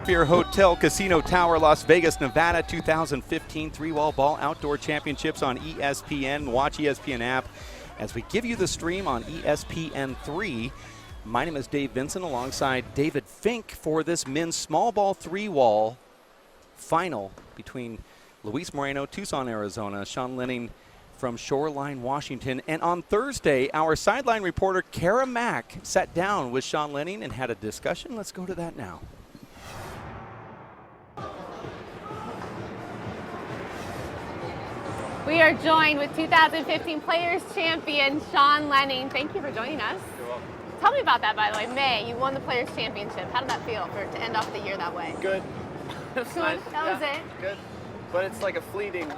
Sphere Hotel Casino Tower, Las Vegas, Nevada, 2015 three-wall ball outdoor championships on ESPN. Watch ESPN app as we give you the stream on ESPN3. My name is Dave Vincent alongside David Fink for this men's small ball three-wall final between Luis Moreno, Tucson, Arizona, Sean Lenning from Shoreline, Washington. And on Thursday, our sideline reporter Kara Mack sat down with Sean Lenning and had a discussion. Let's go to that now. We are joined with 2015 Players Champion Sean Lenning. Thank you for joining us. You're welcome. Tell me about that, by the way. May, you won the Players Championship. How did that feel to end off the year that way? Good. It's nice. That was it? Good. But it's like a fleeting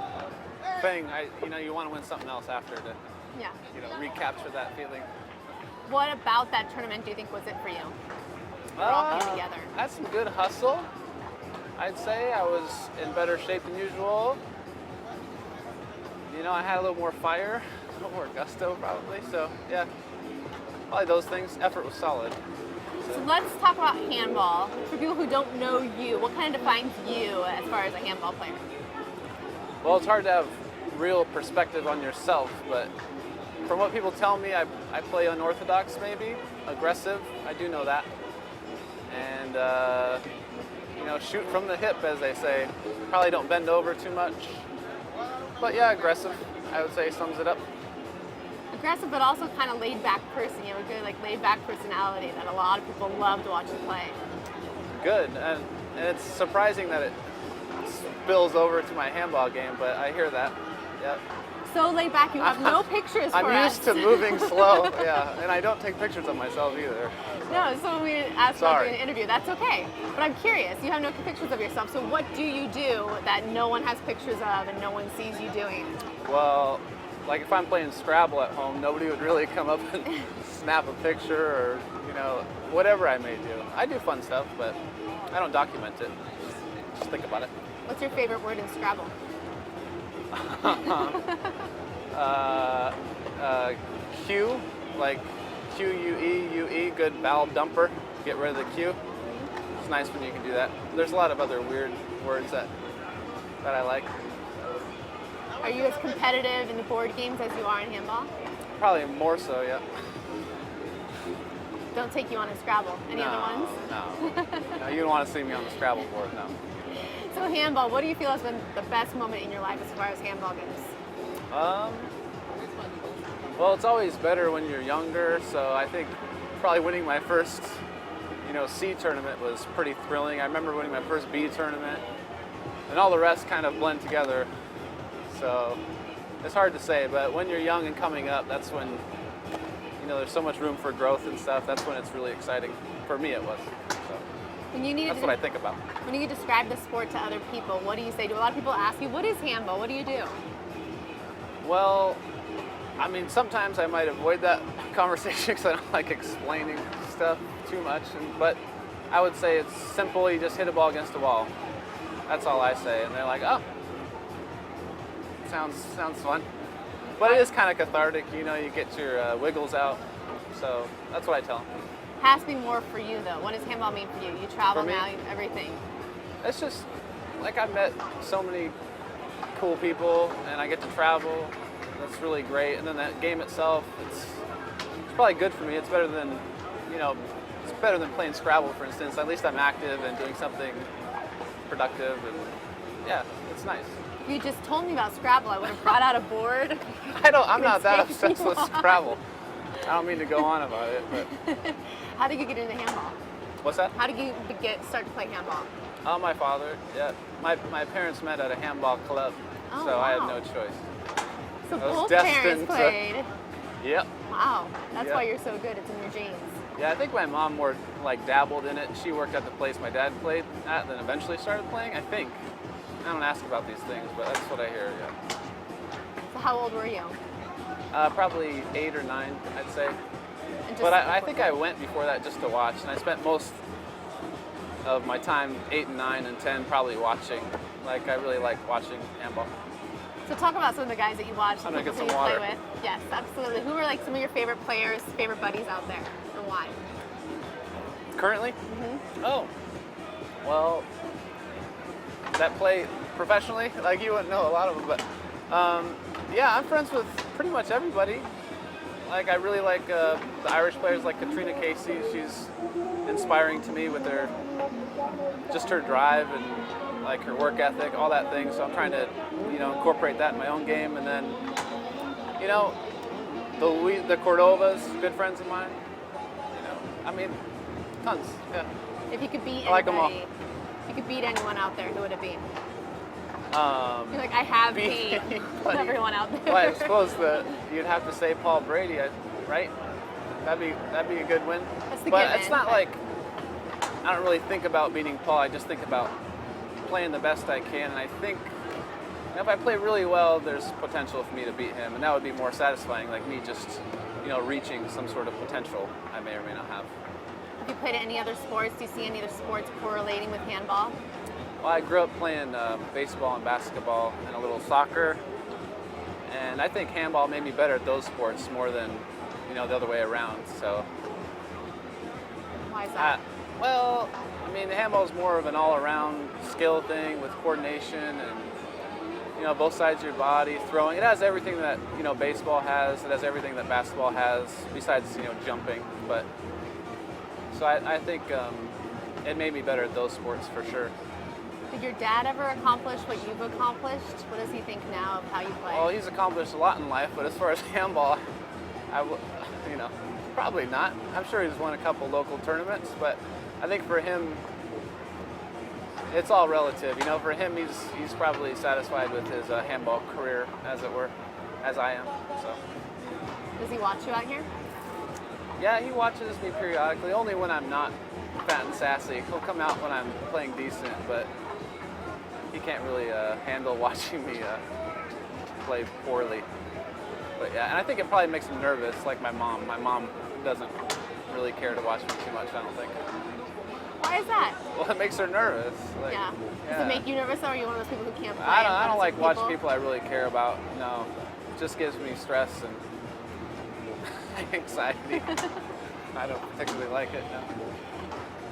thing. You want to win something else after to recapture that feeling. What about that tournament do you think was it for you? We're all came together. I had some good hustle. I'd say I was in better shape than usual. I had a little more fire, a little more gusto probably. So yeah, probably those things. Effort was solid. So let's talk about handball. For people who don't know you, what kind of defines you as far as a handball player? Well, it's hard to have real perspective on yourself, but from what people tell me, I play unorthodox maybe, aggressive, I do know that. And, shoot from the hip, as they say. Probably don't bend over too much. But yeah, aggressive, I would say sums it up. Aggressive, but also kind of laid-back person. You have a good, laid-back personality that a lot of people love to watch you play. Good, and it's surprising that it spills over to my handball game, but I hear that. Yep. So laid back, you have no pictures for us. I'm used to moving slow, yeah, and I don't take pictures of myself either. No, so when we asked about doing an interview, that's okay. But I'm curious, you have no pictures of yourself, so what do you do that no one has pictures of and no one sees you doing? Well, like if I'm playing Scrabble at home, nobody would really come up and snap a picture or, whatever I may do. I do fun stuff, but I don't document it. Just think about it. What's your favorite word in Scrabble? Q, like Q-U-E, good vowel dumper. Get rid of the Q. It's nice when you can do that. There's a lot of other weird words that I like. Are you as competitive in the board games as you are in handball? Probably more so, yeah. Don't take you on in Scrabble. Any other ones? No, you don't want to see me on the Scrabble board, no. So handball, what do you feel has been the best moment in your life as far as handball goes? Well, it's always better when you're younger, so I think probably winning my first, C tournament was pretty thrilling. I remember winning my first B tournament, and all the rest kind of blend together. So it's hard to say, but when you're young and coming up, that's when, there's so much room for growth and stuff. That's when it's really exciting. For me, it was. So that's what I think about. When you describe the sport to other people, what do you say? Do a lot of people ask you, what is handball? What do you do? Well, sometimes I might avoid that conversation because I don't like explaining stuff too much. But I would say it's simple. You just hit a ball against a wall. That's all I say. And they're like, oh, sounds fun. But it is kind of cathartic. You get your wiggles out. So that's what I tell them. Has to be more for you, though. What does handball mean for you? You travel now, everything. It's just, I've met so many cool people, and I get to travel. That's really great. And then that game itself, it's probably good for me. It's better than, it's better than playing Scrabble, for instance. At least I'm active and doing something productive, and yeah, it's nice. If you just told me about Scrabble, I would have brought out a board. I'm not that obsessed with Scrabble. I don't mean to go on about it, but. How did you get into handball? What's that? How did you start to play handball? My father, yeah. My parents met at a handball club, so wow. I had no choice. So both parents played? Yep. Wow, that's why you're so good, it's in your genes. Yeah, I think my mom more dabbled in it. She worked at the place my dad played at, and then eventually started playing, I think. I don't ask about these things, but that's what I hear, yeah. So how old were you? Probably 8 or 9, I'd say. But I think I went before that just to watch, and I spent most of my time, 8 and 9 and 10, probably watching. I really like watching handball. So talk about some of the guys that you watch, I'm gonna get who some you water. play with. Yes, absolutely. Who are some of your favorite players, favorite buddies out there, and why? Currently? Mm-hmm. Oh. Well, that play professionally, like you wouldn't know a lot of them, but yeah, I'm friends with pretty much everybody. Like I really like the Irish players like Katrina Casey. She's inspiring to me with her, just her drive and like her work ethic, all that thing. So I'm trying to, incorporate that in my own game. And then, the Cordovas, good friends of mine. I mean, tons. Yeah. If you could beat I like them all. anybody, if you could beat anyone out there, who would it be? You're like, I have beat everyone out there. Well, I suppose that you'd have to say Paul Brady, right? That'd be a good win. That's the but given, it's not like I don't really think about beating Paul. I just think about playing the best I can, and I think if I play really well, there's potential for me to beat him, and that would be more satisfying, like me just, reaching some sort of potential I may or may not have. Have you played any other sports? Do you see any other sports correlating with handball? Well, I grew up playing baseball and basketball and a little soccer, and I think handball made me better at those sports more than, the other way around. So. Why is that? Well, I mean, the handball is more of an all-around skill thing with coordination and, both sides of your body, throwing. It has everything that, baseball has. It has everything that basketball has, besides, jumping. But so I think it made me better at those sports for sure. Did your dad ever accomplish what you've accomplished? What does he think now of how you play? Well, he's accomplished a lot in life, but as far as handball, probably not. I'm sure he's won a couple local tournaments, but I think for him, it's all relative. For him, he's probably satisfied with his handball career, as it were, as I am. So. Does he watch you out here? Yeah, he watches me periodically, only when I'm not fat and sassy. He'll come out when I'm playing decent, but he can't really handle watching me play poorly. But yeah, and I think it probably makes him nervous, like my mom. My mom doesn't really care to watch me too much, I don't think. Why is that? Well, it makes her nervous. Like, yeah. Does it make you nervous, or are you one of those people who can't play? I don't like watching people I really care about. No, it just gives me stress and anxiety. I don't particularly like it. No.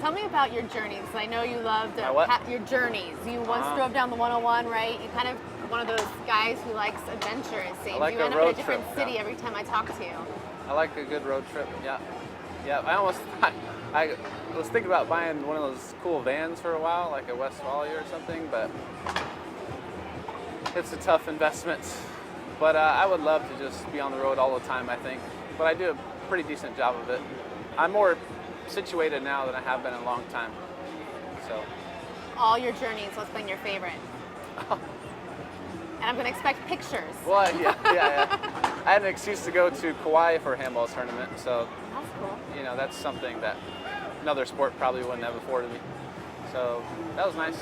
Tell me about your journeys. I know you loved your journeys. You once drove down the 101, right? You kind of one of those guys who likes adventure, it seems. Like you end up in a different city every time I talk to you. I like a good road trip, yeah. Yeah, I was thinking about buying one of those cool vans for a while, like a Westfalia or something, but it's a tough investment. But I would love to just be on the road all the time, I think. But I do a pretty decent job of it. I'm more situated now than I have been in a long time. So. All your journeys, what's been your favorite? And I'm going to expect pictures. Well, yeah. I had an excuse to go to Kauai for a handball tournament, so that's cool. That's something that another sport probably wouldn't have afforded me. So that was nice.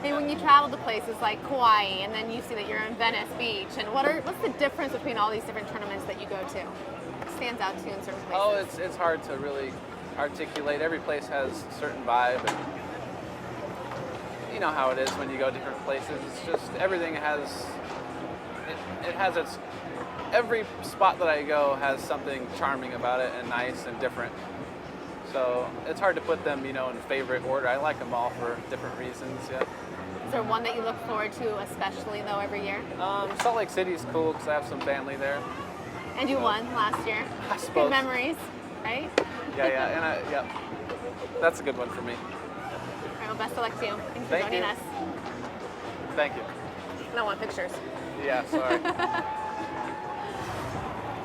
Hey, when you travel to places like Kauai, and then you see that you're in Venice Beach, and what's the difference between all these different tournaments that you go to? What stands out to you in certain places? Oh, it's hard to really articulate. Every place has a certain vibe, and you know how it is when you go different places. It's just everything has every spot that I go has something charming about it and nice and different. So it's hard to put them, in favorite order. I like them all for different reasons. Yeah. Is there one that you look forward to especially though every year? Salt Lake City's cool because I have some family there. And you won last year. I suppose. Good memories, right? Yeah. That's a good one for me. All right, well, best of luck to you. Thanks for joining us. Thank you. I don't want pictures. Yeah, sorry.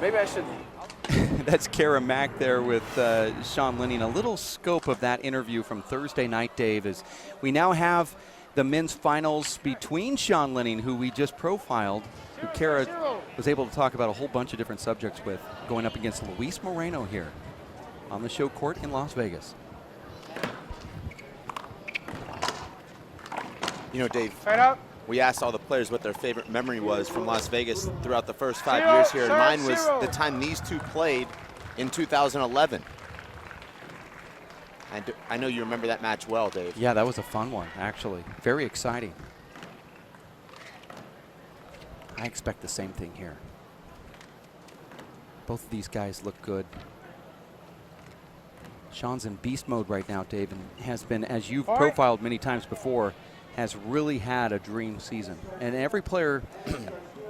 Maybe I should. That's Kara Mack there with Sean Lenning. A little scope of that interview from Thursday night, Dave, is we now have the men's finals between Sean Lenning, who we just profiled, who Kara was able to talk about a whole bunch of different subjects with, going up against Luis Moreno here on the show court in Las Vegas. Dave, we asked all the players what their favorite memory was from Las Vegas throughout the first 5 years here, and mine was the time these two played in 2011. I know you remember that match well, Dave. Yeah, that was a fun one, actually. Very exciting. I expect the same thing here. Both of these guys look good. Sean's in beast mode right now, Dave, and has been, as you've All right. profiled many times before, has really had a dream season. And every player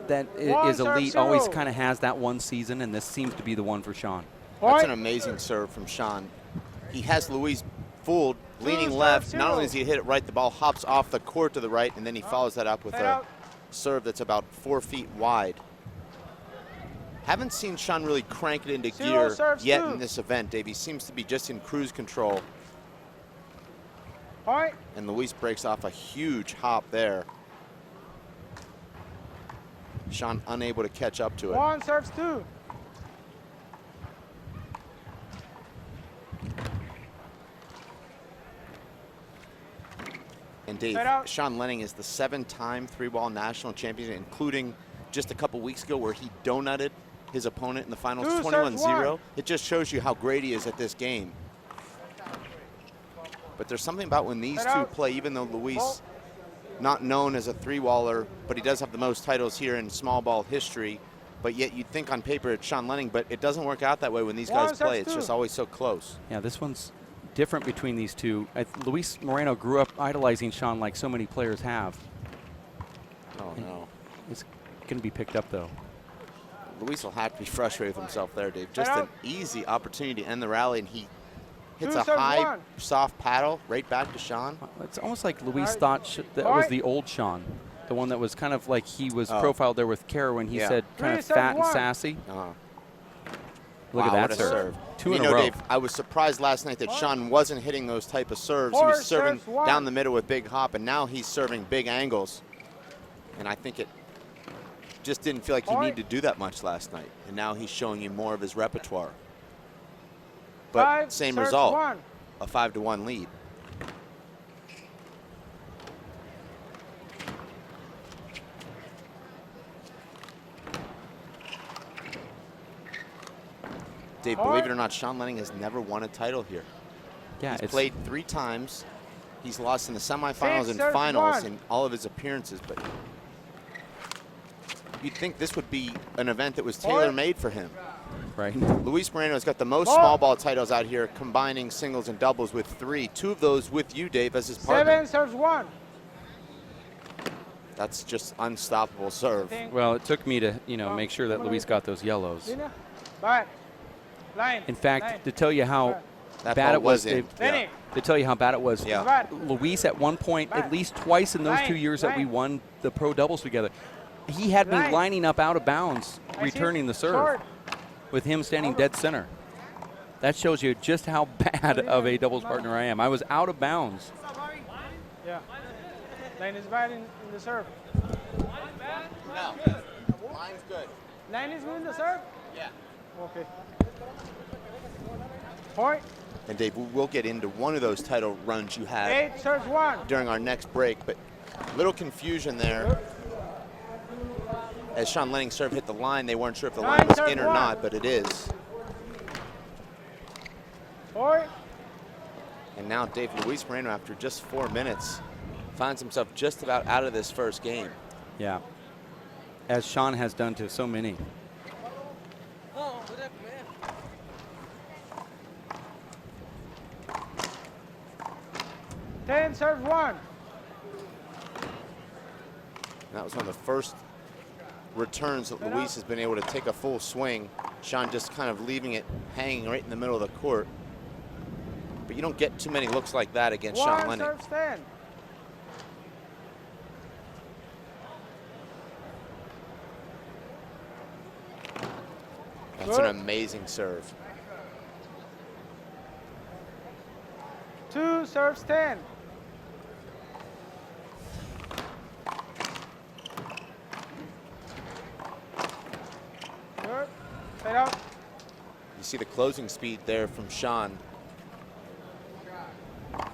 that is serve elite always zero. kind of has that one season, and this seems to be the one for Sean. That's an amazing serve from Sean. He has Luis fooled, leaning left. Not only does he hit it right, the ball hops off the court to the right, and then he follows that up with a serve that's about 4 feet wide. Haven't seen Sean really crank it into gear yet in this event, Dave. He seems to be just in cruise control. Point. And Luis breaks off a huge hop there. Sean unable to catch up to it. 1 serves 2. And Dave, Sean Lenning is the 7-time three-ball national champion, including just a couple weeks ago where he donutted his opponent in the finals 21-0. It just shows you how great he is at this game. But there's something about when these two play, even though Luis, not known as a three-waller, but he does have the most titles here in small ball history, but yet you'd think on paper it's Sean Lenning, but it doesn't work out that way when these guys play. It's just always so close. Yeah, this one's different between these two. Luis Moreno grew up idolizing Sean like so many players have. Oh, no. It's going to be picked up, though. Luis will have to be frustrated with himself there, Dave. Just an easy opportunity to end the rally, and he hits a high, soft paddle right back to Sean. It's almost like Luis thought that was the old Sean, the one that was kind of like he was profiled there with Kara when he said kind of fat and sassy. Look at that serve. Two in a row. Dave, I was surprised last night that Sean wasn't hitting those type of serves. He was serving down the middle with big hop, and now he's serving big angles. And I think it just didn't feel like he needed to do that much last night. And now he's showing you more of his repertoire. But same result, a 5-1 lead. Dave, believe it or not, Sean Lenning has never won a title here. Yeah, he's played 3 times. He's lost in the semifinals and finals in all of his appearances, but you'd think this would be an event that was tailor-made for him. Right. Luis Moreno has got the most small ball titles out here, combining singles and doubles with 3. 2 of those with you, Dave, as his partner. 7 serves 1. That's just unstoppable serve. Well, it took me to, make sure that Luis got those yellows. In fact, to tell you how bad it was, Dave, to tell you how bad it was, Luis at one point, at least twice in those 2 years that we won the pro doubles together, he had me lining up out of bounds, returning the serve, with him standing dead center. That shows you just how bad of a doubles partner I am. I was out of bounds. Yeah. Line is bad in the serve. No. Line's good. Line is good in the serve? Yeah. Okay. Point. And Dave, we'll get into one of those title runs you had 8 serves 1 during our next break, but little confusion there. As Sean Lenning's serve hit the line, they weren't sure if the line was in or not, but it is. Point. And now Dave, Luis Moreno, after just 4 minutes, finds himself just about out of this first game. Yeah, as Sean has done to so many. 10 serves 1. That was one of the first returns that Luis has been able to take a full swing. Sean just kind of leaving it hanging right in the middle of the court. But you don't get too many looks like that against Sean Lenning. 1 serves 10. That's an amazing serve. 2 serves 10. Good. Side out. You see the closing speed there from Sean.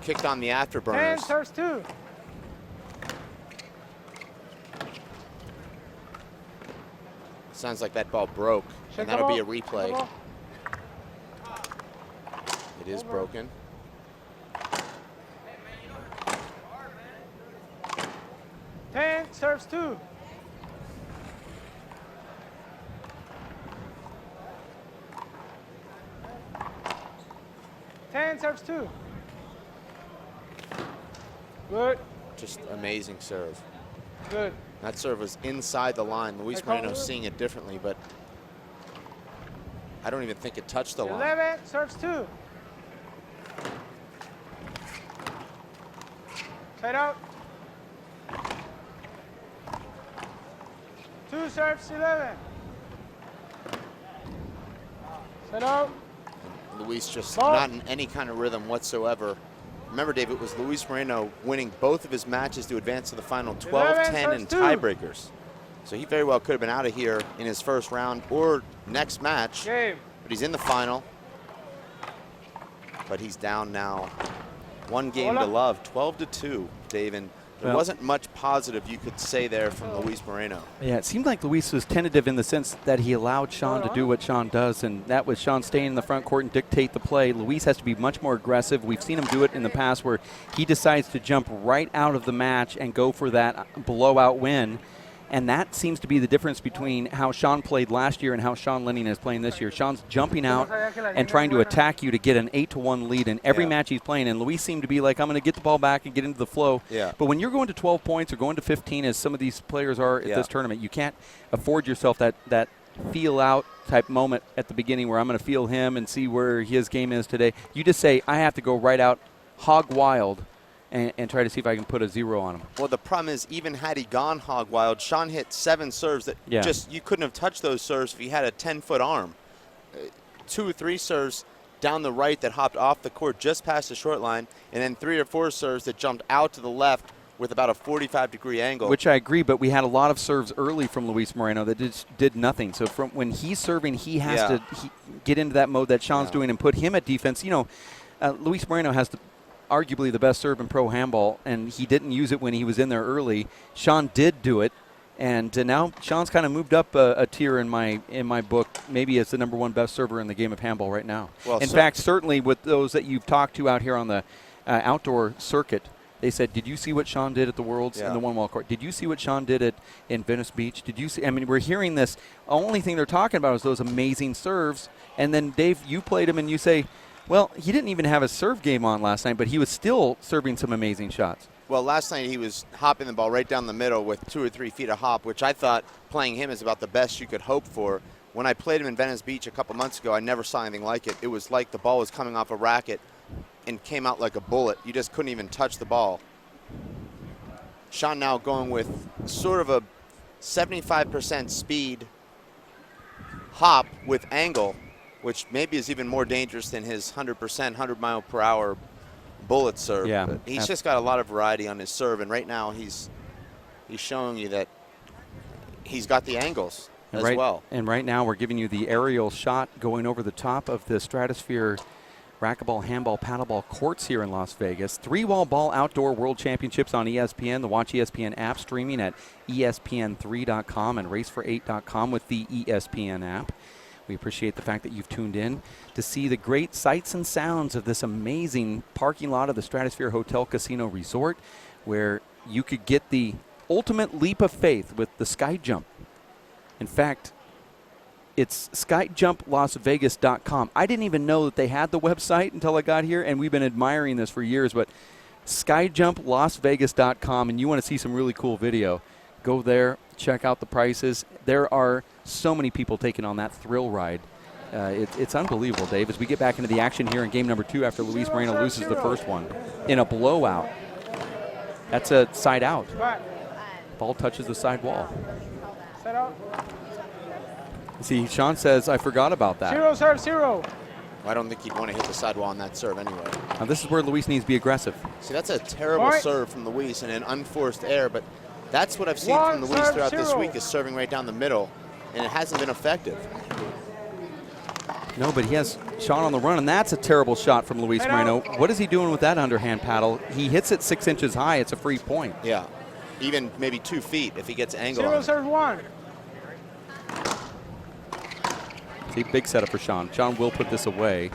Kicked on the afterburners. 10 serves 2. Sounds like that ball broke, and that'll be a replay. It is broken. Serves 2. 11 serves 2. Good. Just amazing serve. Good. That serve was inside the line. Luis Moreno seeing it differently, but I don't even think it touched the line. 11 serves 2. Side out. 2 serves 11. Side out. Luis just Ball. not in any kind of rhythm whatsoever. Remember, Dave, it was Luis Moreno winning both of his matches to advance to the final 12, 10, and tiebreakers. So he very well could have been out of here in his first round or next match. Game. But he's in the final. But he's down now. 1 game to love, 12-2, Dave. And there wasn't much positive you could say there from Luis Moreno. Yeah, it seemed like Luis was tentative in the sense that he allowed Sean to do what Sean does, and that was Sean staying in the front court and dictate the play. Luis has to be much more aggressive. We've seen him do it in the past where he decides to jump right out of the match and go for that blowout win. And that seems to be the difference between how Sean played last year and how Sean Lenning is playing this year. Sean's jumping out and trying to attack you to get an 8-1 lead in every match he's playing. And Luis seemed to be like, I'm going to get the ball back and get into the flow. Yeah. But when you're going to 12 points or going to 15, as some of these players are at this tournament, you can't afford yourself that feel-out type moment at the beginning where I'm going to feel him and see where his game is today. You just say, I have to go right out hog wild and try to see if I can put a 0 on him. Well, the problem is, even had he gone hog wild, Sean hit 7 serves that just, you couldn't have touched those serves if he had a 10-foot arm. 2 or 3 serves down the right that hopped off the court just past the short line, and then 3 or 4 serves that jumped out to the left with about a 45-degree angle. Which I agree, but we had a lot of serves early from Luis Moreno that did nothing. So from when he's serving, he has to get into that mode that Sean's doing and put him at defense. You know, Luis Moreno has arguably the best serve in pro handball, and he didn't use it when he was in there early. Sean did do it, and now Sean's kind of moved up a tier in my book, maybe as the #1 best server in the game of handball right now. Well, in fact, certainly with those that you've talked to out here on the outdoor circuit, they said, did you see what Sean did at the Worlds in the one-wall court? Did you see what Sean did in Venice Beach? Did you see? I mean, we're hearing this. The only thing they're talking about is those amazing serves, and then, Dave, you played him, and you say, well, he didn't even have a serve game on last night, but he was still serving some amazing shots. Well, last night he was hopping the ball right down the middle with 2 or 3 feet of hop, which I thought playing him is about the best you could hope for. When I played him in Venice Beach a couple months ago, I never saw anything like it. It was like the ball was coming off a racket and came out like a bullet. You just couldn't even touch the ball. Sean now going with sort of a 75% speed hop with angle, which maybe is even more dangerous than his 100%, 100-mile-per-hour bullet serve. Yeah, but he's just got a lot of variety on his serve, and right now he's showing you that he's got the angles as well. And right now we're giving you the aerial shot going over the top of the Stratosphere racquetball, handball, paddleball courts here in Las Vegas. 3-wall ball outdoor world championships on ESPN, the Watch ESPN app, streaming at ESPN3.com and racefor8.com with the ESPN app. We appreciate the fact that you've tuned in to see the great sights and sounds of this amazing parking lot of the Stratosphere Hotel Casino Resort, where you could get the ultimate leap of faith with the sky jump. In fact, it's skyjumplasvegas.com. I didn't even know that they had the website until I got here, and we've been admiring this for years, but skyjumplasvegas.com, and you want to see some really cool video, go there, check out the prices. There are so many people taking on that thrill ride. It's unbelievable, Dave, as we get back into the action here in game #2 after Luis Moreno loses the first one in a blowout. That's a side out. Ball touches the side wall. See, Sean says, I forgot about that. 0 serve 0. I don't think he'd want to hit the sidewall on that serve anyway. Now this is where Luis needs to be aggressive. See, that's a terrible serve from Luis and an unforced error, but that's what I've seen from Luis throughout this week, is serving right down the middle, and it hasn't been effective. No, but he has Sean on the run, and that's a terrible shot from Luis Moreno. What is he doing with that underhand paddle? He hits it 6 inches high. It's a free point. Yeah, even maybe 2 feet if he gets angle 0 on it. serve 1. See, big setup for Sean. Sean will put this away.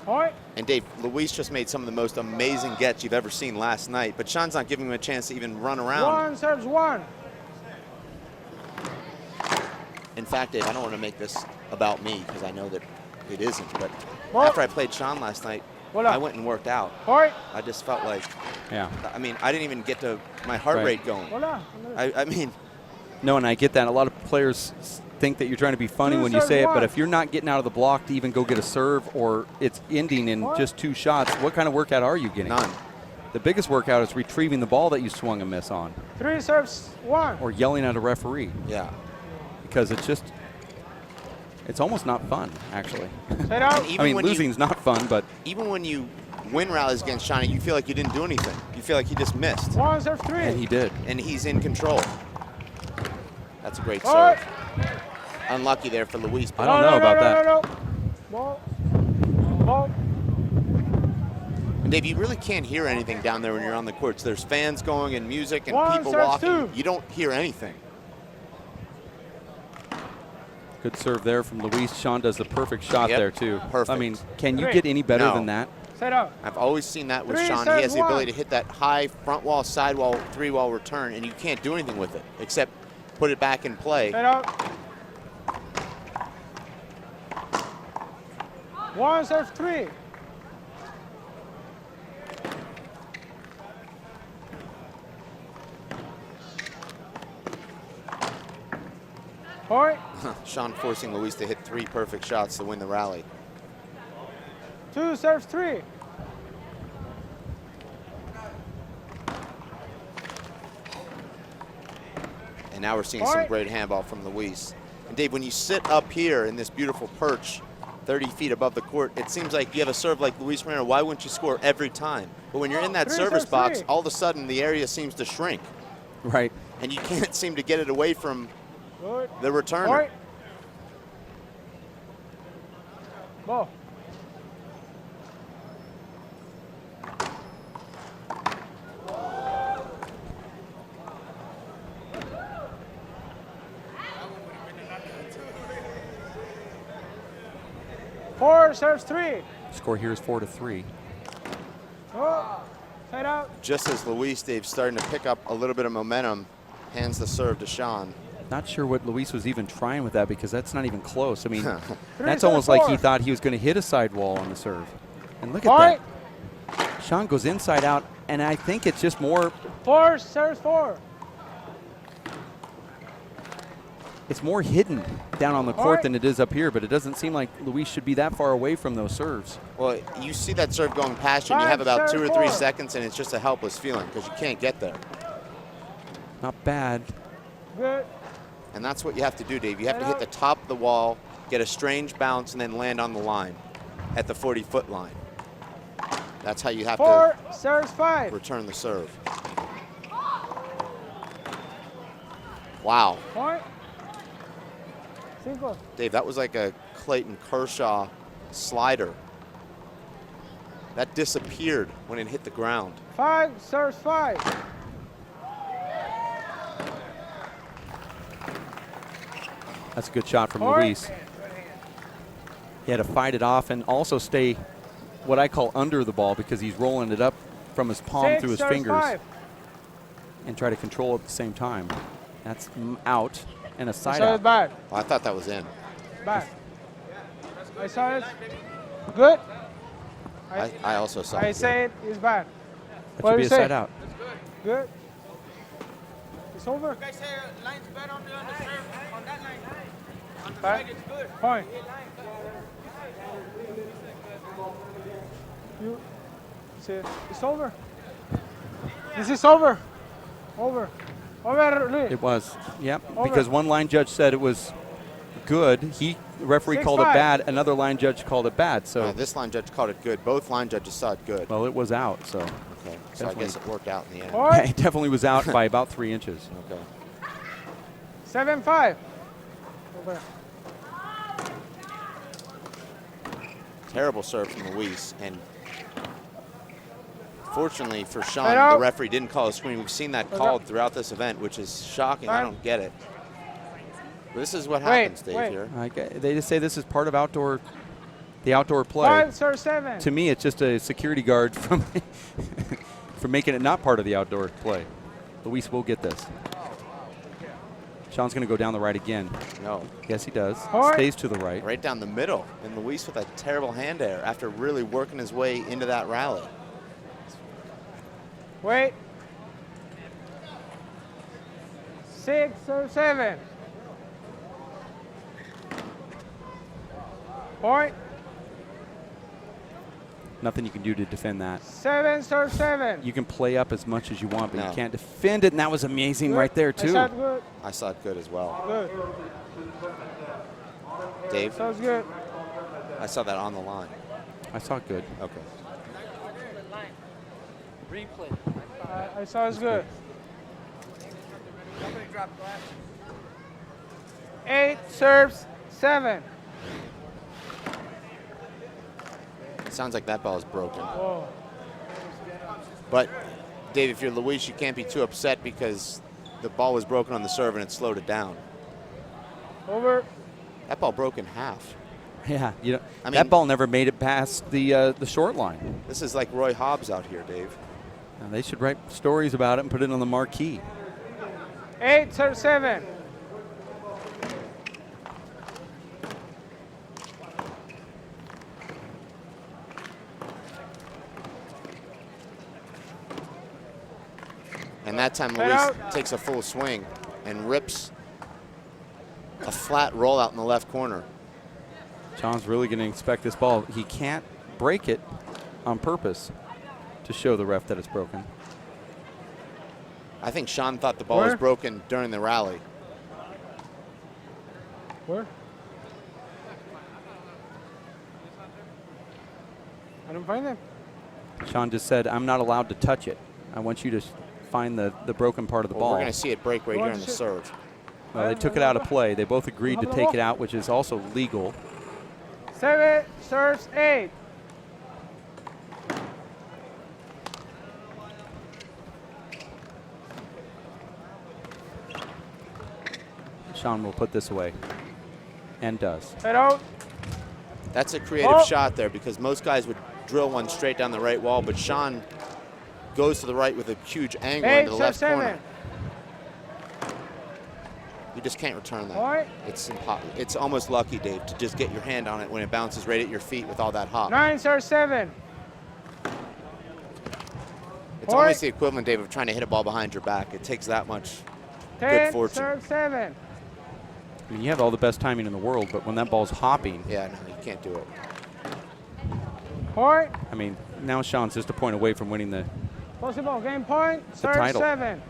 Point. And Dave, Luis just made some of the most amazing gets you've ever seen last night, but Sean's not giving him a chance to even run around. 1 serves 1. In fact, Dave, I don't want to make this about me because I know that it isn't, but after I played Sean last night, I went and worked out. I just felt like, I mean, I didn't even get to my heart rate going. I mean. No, and I get that. A lot of players think that you're trying to be funny when you say it, but if you're not getting out of the block to even go get a serve, or it's ending in just 2 shots, what kind of workout are you getting? None. The biggest workout is retrieving the ball that you swung a miss on. 3 serves 1. Or yelling at a referee. Yeah. Because it's almost not fun, actually. I mean, losing's not fun, but. Even when you win rallies against Shawnee, you feel like you didn't do anything. You feel like he just missed. 1 serve 3. And he did. And he's in control. That's a great serve. Unlucky there for Luis. I don't know about that. Ball. Ball. And Dave, you really can't hear anything down there when you're on the courts. There's fans going and music and 1 people serve walking. 2. You don't hear anything. Good serve there from Luis. Sean does the perfect shot there, too. Perfect. I mean, can you get any better than that? Set up. I've always seen that with 3 Sean. serves He has the 1. ability to hit that high front wall, side wall, 3-wall return, and you can't do anything with it except put it back in play. Set up. 1 serve 3. Point. Sean forcing Luis to hit 3 perfect shots to win the rally. 2 serves 3. And now we're seeing some great handball from Luis. And Dave, when you sit up here in this beautiful perch, 30 feet above the court, it seems like you have a serve like Luis Moreno. Why wouldn't you score every time? But when you're in that service box, all of a sudden the area seems to shrink. Right. And you can't seem to get it away from the returner. Point. Ball. Four serves 3. Score here is 4-3. Oh, side out. Just as Luis, Dave, starting to pick up a little bit of momentum, hands the serve to Sean. Not sure what Luis was even trying with that, because that's not even close. I mean, 3 that's serves almost like 4. he thought he was going to hit a sidewall on the serve. And look at that. Sean goes inside out, and I think it's just more. 4 serves 4. It's more hidden down on the court than it is up here, but it doesn't seem like Luis should be that far away from those serves. Well, you see that serve going past you, and you have about 2 or 3 seconds, and it's just a helpless feeling because you can't get there. Not bad. Good. And that's what you have to do, Dave. You have to hit the top of the wall, get a strange bounce, and then land on the line at the 40-foot line. That's how you have 4 serves 5. to return the serve. Wow. Point. 5. Dave, that was like a Clayton Kershaw slider. That disappeared when it hit the ground. 5 serves 5. That's a good shot from Luis. He had to fight it off and also stay what I call under the ball, because he's rolling it up from his palm 6 through his serves fingers 5. and try to control it at the same time. That's out and a side I saw out. it bad. Oh, I thought that was in. Bad. I saw it. Good. I also saw I it. say it is bad. That What should do be you a say? side out. Good. It's over. You guys say line's bad on the serve on that line. On the Bad. side it's good. Point. You say it's over. This is over. Over. Over, Luis. It was, yep, Over. because one line judge said it was good. The referee called it 6-5. bad. Another line judge called it bad. So, This line judge called it good. Both line judges saw it good. well, it was out. So, Okay, so I Definitely. guess it worked out in the end. Point. it definitely was out by about 3 inches. Okay. 7-5. Over. Terrible serve from Luis, and fortunately for Sean, Right out. the referee didn't call a screen. We've seen that called throughout this event, which is shocking. I Right. don't get it. But this is what happens, Dave, wait. here. They just say this is part of the outdoor play. 5 serves 7. To me, it's just a security guard from from making it not part of the outdoor play. Luis will get this. Sean's going to go down the right again. No. Yes, he does. Point. Stays to the right. Right down the middle. And Luis with a terrible hand air after really working his way into that rally. Wait. 6 or 7. Point. Nothing you can do to defend that. 7 or 7. You can play up as much as you want, but No. you can't defend it, and that was amazing Good. right there, I too. shot good. I saw it good as well. Good. Dave, Sounds good. I saw that on the line. I saw it good. Okay. I saw it's good. 8 serves 7. It sounds like that ball is broken. Whoa. But, Dave, if you're Luis, you can't be too upset because the ball was broken on the serve and it slowed it down. Over. That ball broke in half. Yeah, you know, I mean- that ball never made it past the short line. This is like Roy Hobbs out here, Dave. And they should write stories about it and put it on the marquee. 8 serves 7. And that time Head Luis out. takes a full swing and rips a flat rollout in the left corner. John's really going to inspect this ball. He can't break it on purpose to show the ref that it's broken. I think Sean thought the ball was Where? broken during the rally. Where? I don't find them. Sean just said, I'm not allowed to touch it. I want you to find the broken part of the Well, ball. we're going to see it break right here on the Watch it. serve. Well, they took it out of play. They both agreed to take it out, which is also legal. 7 serves 8. Sean will put this away. And does. Head out. That's a creative Oh. shot there because most guys would drill one straight down the right wall, but Sean goes to the right with a huge angle 8 into the left serves 7. corner. You just can't return that. Point. It's almost lucky, Dave, to just get your hand on it when it bounces right at your feet with all that hop. 9 serves 7. It's almost the equivalent, Dave, of trying to hit a ball behind your back. It takes that much. 10 fortune. serves 7. I mean, you have all the best timing in the world, but when that ball's hopping, Yeah, no, you can't do it. Point. I mean, now Sean's just a point away from winning the Possible game point. Serve title. 7.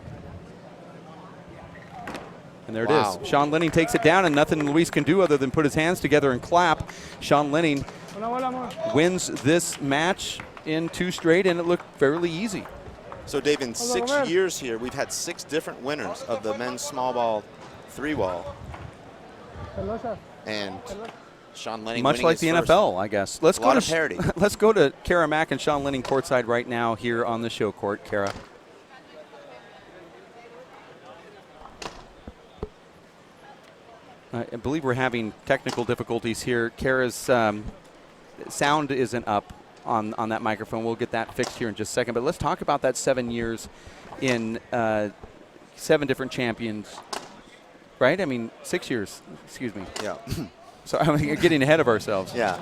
And there Wow. it is. Sean Lenning takes it down, and nothing Luis can do other than put his hands together and clap. Sean Lenning Una bola more. wins this match in 2 straight, and it looked fairly easy. So, Dave, in Hold on, 6 man. years here, we've had 6 different winners of the men's small ball 3-wall. Pelosa. And Sean Lenning Much winning like the his first. NFL, I guess. Let's A go lot to of parity. let's go to Kara Mack and Sean Lenning courtside right now here on the show court. Kara. I believe we're having technical difficulties here. Kara's sound isn't up on that microphone. We'll get that fixed here in just a second. But let's talk about that 7 years in 7 different champions, right? I mean, 6 years, excuse me. Yeah. So I mean, you're getting ahead of ourselves. Yeah.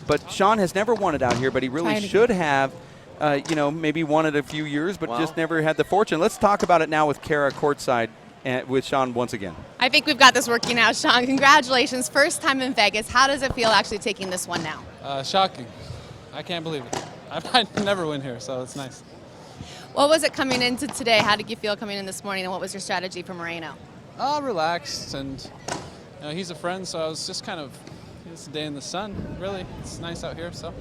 But Sean has never won it out here, but he really should have, maybe won it a few years, but just never had the fortune. Let's talk about it now with Kara courtside and with Sean once again. I think we've got this working out, Sean. Congratulations. First time in Vegas. How does it feel actually taking this one now? Shocking. I can't believe it. I might never win here, so it's nice. What was it coming into today? How did you feel coming in this morning, and what was your strategy for Moreno? Relaxed, and he's a friend, so I was just kind of, it's a day in the sun, really. It's nice out here, so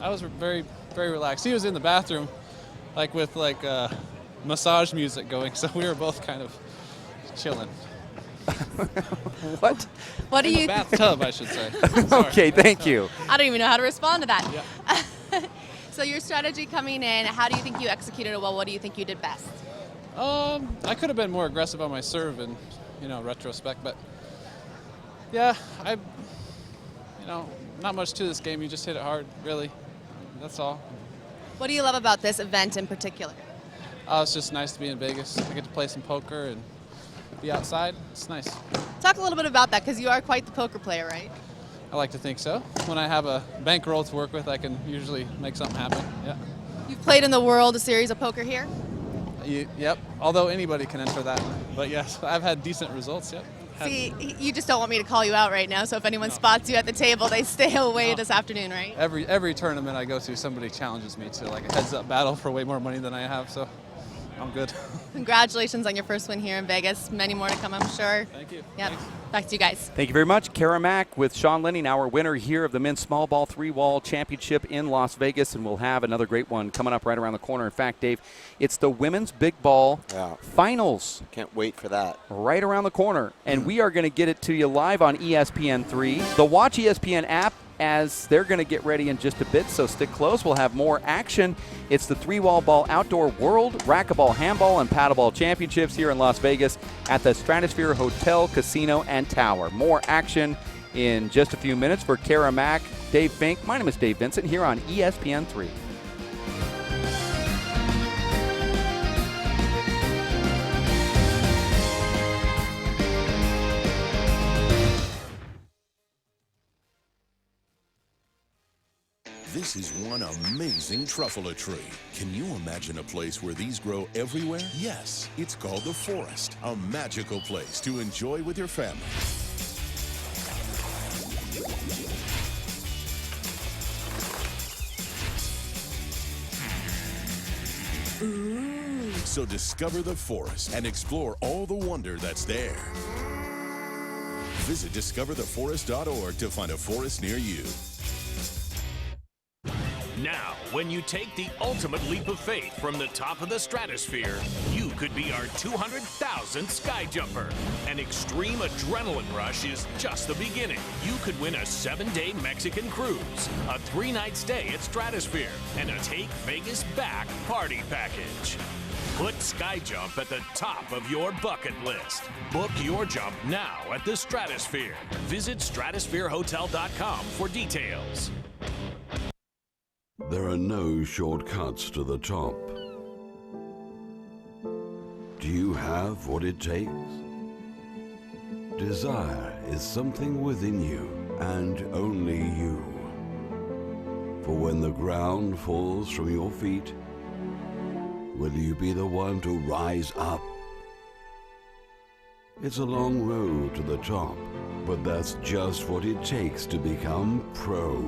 I was very, very relaxed. He was in the bathroom, with massage music going, so we were both kind of chilling. What? What do In the you? bathtub, I should say. Okay, thank you. I don't even know how to respond to that. Yeah. So your strategy coming in, how do you think you executed it well? What do you think you did best? I could have been more aggressive on my serve in, retrospect, but yeah, not much to this game. You just hit it hard, really. That's all. What do you love about this event in particular? It's just nice to be in Vegas. I get to play some poker and be outside. It's nice. Talk a little bit about that, because you are quite the poker player, right? I like to think so. When I have a bankroll to work with, I can usually make something happen. Yeah. You've played in the World Series of Poker here? Yep. Although anybody can enter that. But yes, I've had decent results. Yep. See, you just don't want me to call you out right now, so if anyone spots you at the table, they stay away this afternoon, right? Every tournament I go to, somebody challenges me to like a heads-up battle for way more money than I have, so I'm good. Congratulations on your first win here in Vegas. Many more to come, I'm sure. Thank you. Yep. Thanks. Back to you guys. Thank you very much. Kara Mack with Sean Lenning, our winner here of the Men's Small Ball 3-Wall Championship in Las Vegas, and we'll have another great one coming up right around the corner. In fact, Dave, it's the Women's Big Ball Finals. Can't wait for that. Right around the corner, and we are going to get it to you live on ESPN3. The Watch ESPN app, as they're going to get ready in just a bit, so stick close. We'll have more action. It's the 3-Wall Ball Outdoor World Racquetball, Handball, and Paddleball Championships here in Las Vegas at the Stratosphere Hotel, Casino, and Tower. More action in just a few minutes. For Kara Mack, Dave Fink, my name is Dave Vincent here on ESPN3. This is one amazing truffula tree. Can you imagine a place where these grow everywhere? Yes, it's called the forest, a magical place to enjoy with your family. So discover the forest and explore all the wonder that's there. Visit discovertheforest.org to find a forest near you. Now, when you take the ultimate leap of faith from the top of the stratosphere, you could be our 200,000th sky jumper. An extreme adrenaline rush is just the beginning. You could win a 7-day Mexican cruise, a 3-night stay at Stratosphere, and a Take Vegas Back party package. Put Sky Jump at the top of your bucket list. Book your jump now at the Stratosphere. Visit stratospherehotel.com for details. There are no shortcuts to the top. Do you have what it takes? Desire is something within you, and only you. For when the ground falls from your feet, will you be the one to rise up? It's a long road to the top, but that's just what it takes to become pro.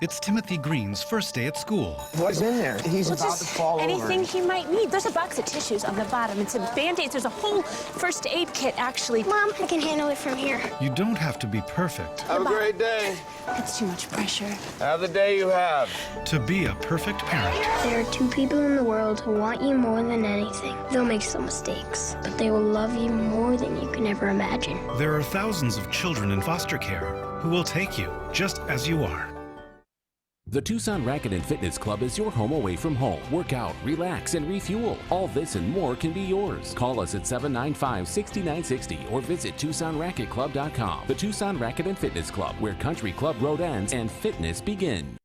It's Timothy Green's first day at school. What's in there? He's about to fall over. Anything he might need. There's a box of tissues on the bottom and some Band-Aids. There's a whole first aid kit, actually. Mom, I can handle it from here. You don't have to be perfect. Have a great day. That's too much pressure. Have the day you have. To be a perfect parent. There are 2 people in the world who want you more than anything. They'll make some mistakes, but they will love you more than you can ever imagine. There are thousands of children in foster care who will take you just as you are. The Tucson Racket and Fitness Club is your home away from home. Work out, relax, and refuel. All this and more can be yours. Call us at 795-6960 or visit TucsonRacketClub.com. The Tucson Racket and Fitness Club, where Country Club Road ends and fitness begins.